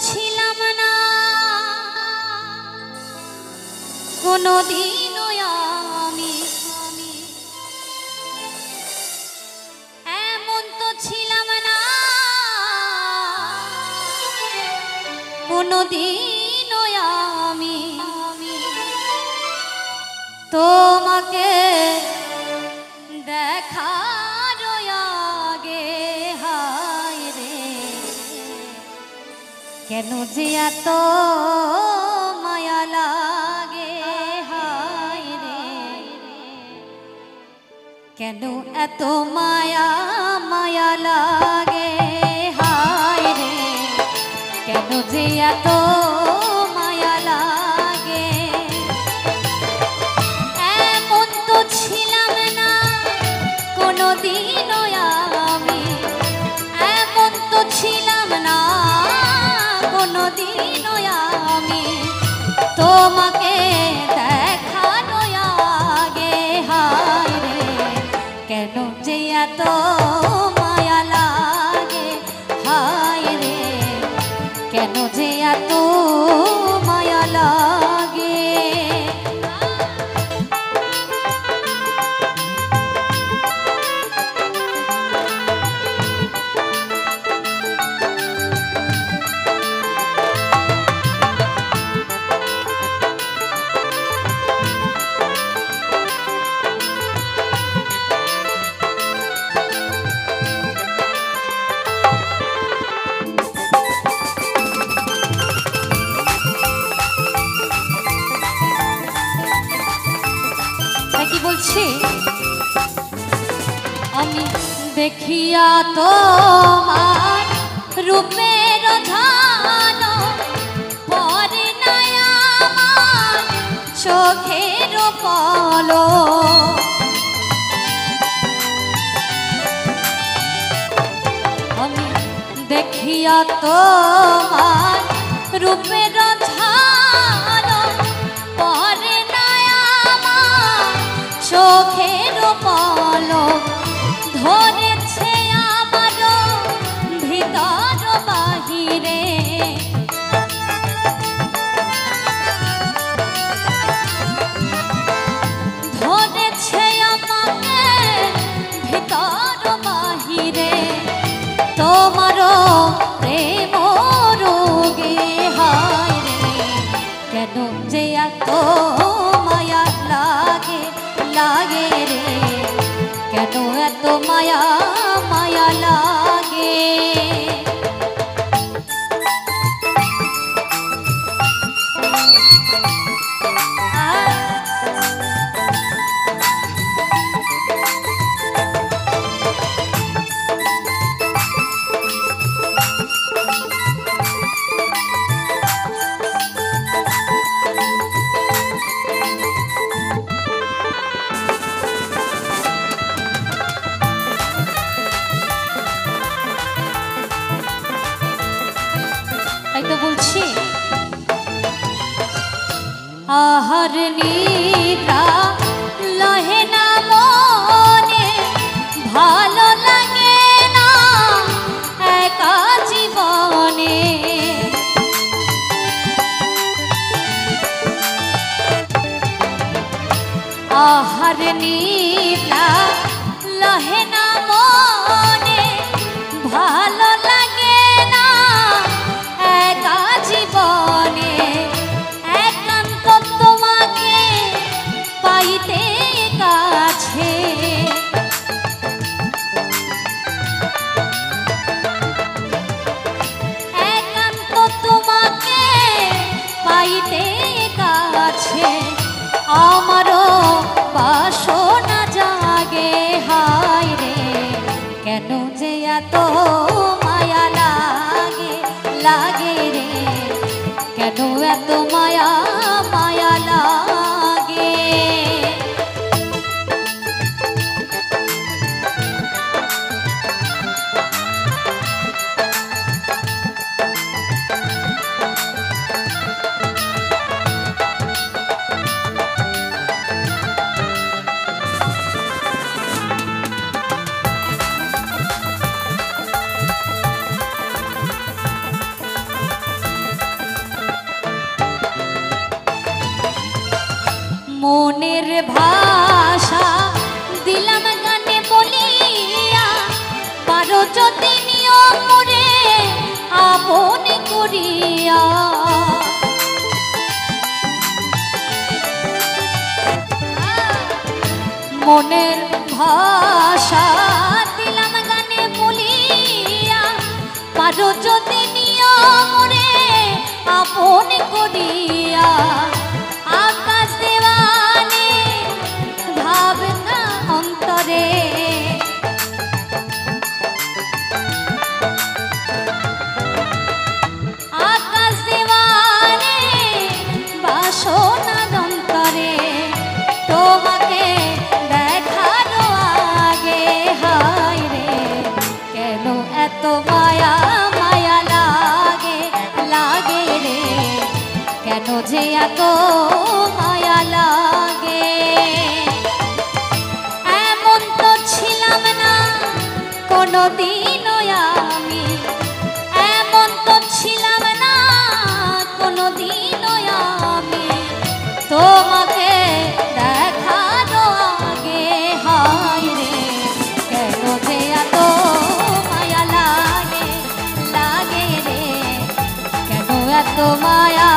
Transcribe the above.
ছিলাম না কোনোদিনও আমি, এমন তো ছিলাম না কোনোদিনও আমি তোমাকে দেখার আগে। হায় রে কেন যে এত মায়া লাগে, হায় রে কেন এত মায়া মায়া লাগে, হায় রে কেন যে এত মায়া লাগে। এমন তো ছিলাম না কোনোদিনও আমি, এমন তো ছিলাম না কোনোদিনও আমি তোমাকে দেখানো আগে। হায় রে কেন যে এত মায়া লাগে, হায় রে কেন যে এত মায়া লাগে। কি বলছি আমি দেখিয়া তোমার রূপের ধান পরে নাই আমার চোখের পলক। আমি দেখিয়া তোমার রূপের ধান পরে নাই আমার চোখের পলক। ধরেছে আমার ভিতর বাহিরে, ধরেছে আমাকে ভিতর বাহিরে তোমার প্রেম রোগে। হায় রে কেন যে এত মায়া লাগে, লাগে রে কেন এত মায়া মায়া লাগে। তাই তো বলছি আহার নিদ্রা লহে না মনে, ভালো লাগে না একা জীবনে। আহার নিদ্রা লহে না মনে, ভালো লাগে না একা জীবনে। একান্ত তোমাকে পাইতে কাছে, একান্ত তোমাকে পাইতে কাছে আমারও বাসনা ভাষা দিলাম গানে বলিয়া, পারো যদি নিও মোরে আপন করিয়া। মনের ভাষা দিলাম গানে বলিয়া, পারো যদি নিও মোরে আপন করিয়া। আকাশ দেওয়ানে ভাবনা অন্তরে, আকাশ দেওয়ানে বাসনা অন্তরে, তোমাকে দেখার আগে হায় রে কেন এত মায়া মায়া লাগে লাগে রে, কেন যে এত মায়া লাগে। এমন তো ছিলাম না কোনোদিনও আমি, এমন তো ছিলাম না কোনোদিনও আমি, তোমাকে দেখার আগে হায় রে কেন যে এত মায়া লাগে লাগে রে, কেন এত মায়া